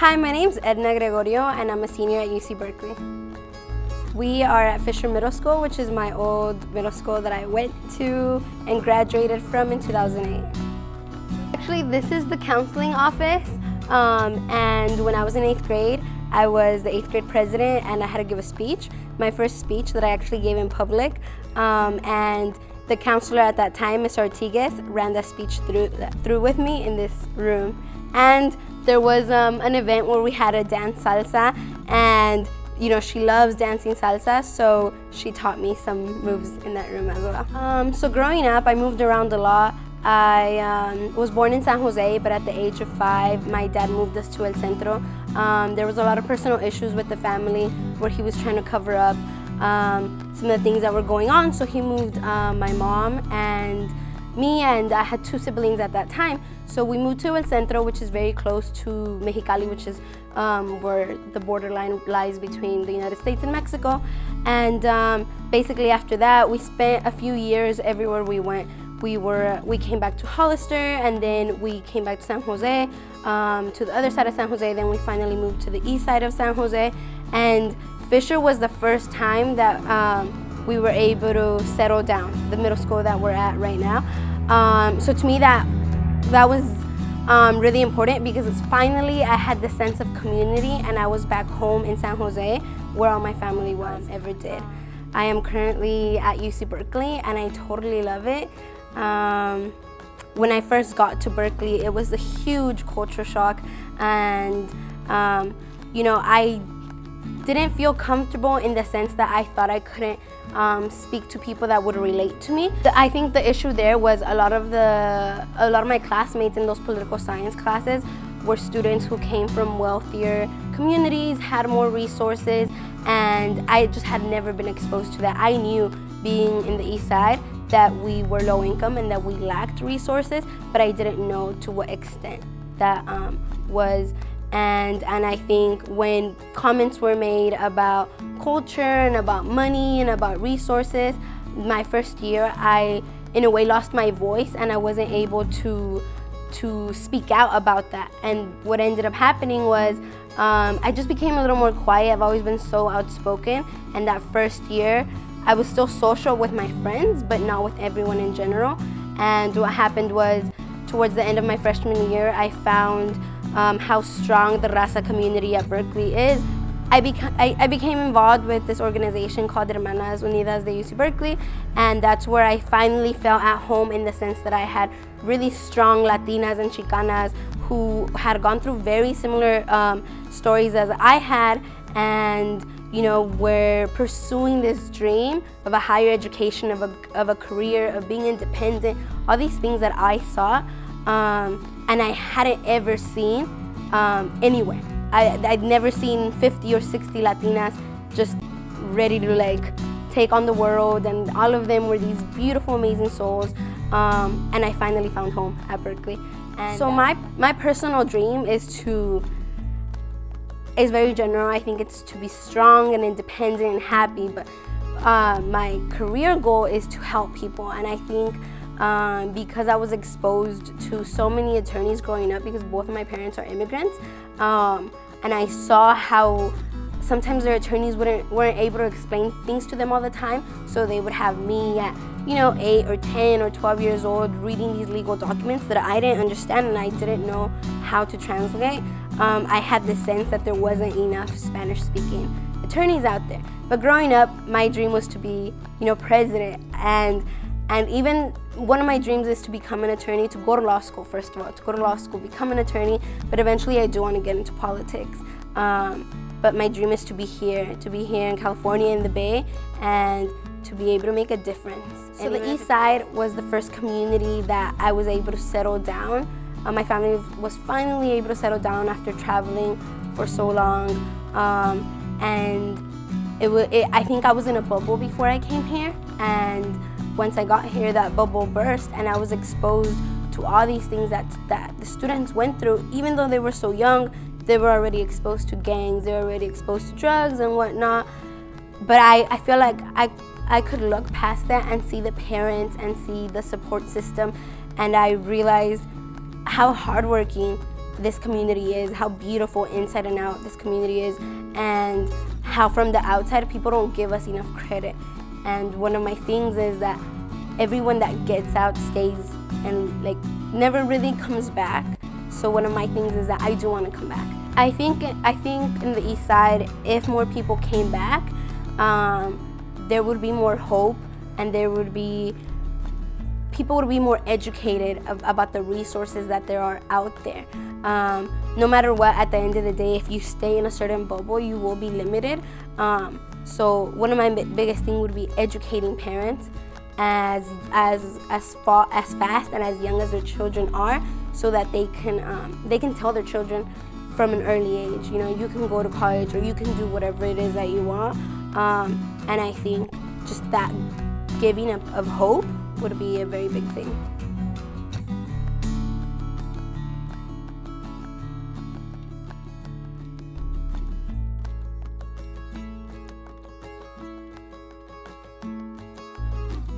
Hi, my name's Edna and I'm a senior at UC Berkeley. We are at Fisher Middle School, which is my old middle school that I went to and graduated from in 2008. Actually, this is the counseling office, and when I was in 8th grade, I was the 8th grade president and I had to give a speech, my first speech that I actually gave in public, and the counselor at that time, Ms. Ortigas, ran that speech through with me in this room. And there was an event where we had to dance salsa, and she loves dancing salsa, so she taught me some moves in that room as well. So growing up, I moved around a lot. I was born in San Jose, but at the age of 5, my dad moved us to El Centro. There was a lot of personal issues with the family where he was trying to cover up some of the things that were going on, so he moved my mom and me, and I had 2 siblings at that time. So we moved to El Centro, which is very close to Mexicali, which is where the borderline lies between the United States and Mexico. And basically after that, we spent a few years everywhere we went. We came back to Hollister, and then we came back to San Jose, to the other side of San Jose. Then we finally moved to the east side of San Jose. And Fisher was the first time that we were able to settle down, the middle school that we're at right now. So to me that was really important, because it's finally I had the sense of community and I was back home in San Jose where all my family was, ever did. I am currently at UC Berkeley and I totally love it. When I first got to Berkeley, it was a huge culture shock, and I didn't feel comfortable in the sense that I thought I couldn't speak to people that would relate to me. I think the issue there was a lot of my classmates in those political science classes were students who came from wealthier communities, had more resources, and I just had never been exposed to that. I knew, being in the east side, that we were low income and that we lacked resources, but I didn't know to what extent that was. And I think when comments were made about culture and about money and about resources, my first year I in a way lost my voice and I wasn't able to speak out about that. And what ended up happening was I just became a little more quiet. I've always been so outspoken, and that first year I was still social with my friends, but not with everyone in general. And what happened was, towards the end of my freshman year, I found how strong the Raza community at Berkeley is. I became involved with this organization called Hermanas Unidas de UC Berkeley, and that's where I finally felt at home, in the sense that I had really strong Latinas and Chicanas who had gone through very similar stories as I had, and were pursuing this dream of a higher education, of a career, of being independent, all these things that I saw. And I hadn't ever seen anywhere. I'd never seen 50 or 60 Latinas just ready to take on the world, and all of them were these beautiful, amazing souls. And I finally found home at Berkeley. And so my personal dream is very general. I think it's to be strong and independent and happy, but my career goal is to help people. And I think because I was exposed to so many attorneys growing up, because both of my parents are immigrants, and I saw how sometimes their attorneys weren't able to explain things to them all the time, so they would have me at 8 or 10 or 12 years old reading these legal documents that I didn't understand and I didn't know how to translate. I had the sense that there wasn't enough Spanish-speaking attorneys out there. But growing up, my dream was to be president, and even one of my dreams is to become an attorney, to go to law school, first of all, to go to law school, become an attorney, but eventually I do want to get into politics. But my dream is to be here in California, in the Bay, and to be able to make a difference. So the East Side was the first community that I was able to settle down. My family was finally able to settle down after traveling for so long. And I think I was in a bubble before I came here, and once I got here, that bubble burst, and I was exposed to all these things that the students went through. Even though they were so young, they were already exposed to gangs, they were already exposed to drugs and whatnot. But I feel like I could look past that and see the parents and see the support system, and I realized how hardworking this community is, how beautiful inside and out this community is, and how from the outside people don't give us enough credit. And one of my things is that everyone that gets out stays and like never really comes back. So one of my things is that I do want to come back. I think in the East Side, if more people came back, there would be more hope, and people would be more educated about the resources that there are out there. No matter what, at the end of the day, if you stay in a certain bubble, you will be limited. So one of my biggest things would be educating parents as fast and as young as their children are, so that they can tell their children from an early age, you know, you can go to college or you can do whatever it is that you want. And I think just that giving of hope would be a very big thing.